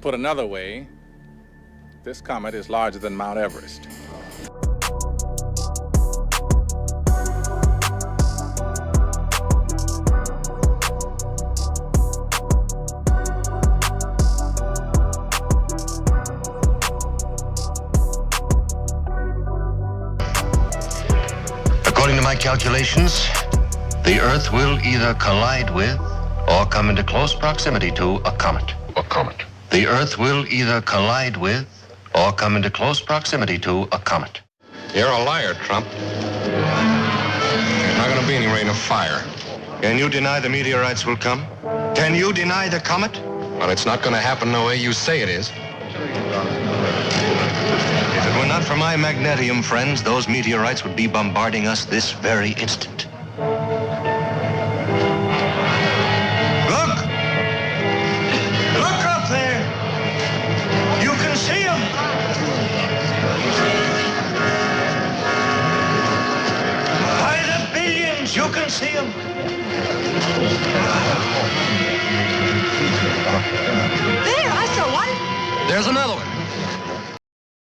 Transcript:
Put another way, this comet is larger than Mount Everest. According to my calculations, the Earth will either collide with or come into close proximity to a comet. A comet. The Earth will either collide with or come into close proximity to a comet. You're a liar, Trump. There's not going to be any rain of fire. Can you deny the meteorites will come? Can you deny the comet? Well, it's not going to happen the way you say it is. If it were not for my magnetium friends, those meteorites would be bombarding us this very instant. Look! Look up there! You can see them! By the billions, you can see them! There, I saw one. There's another one.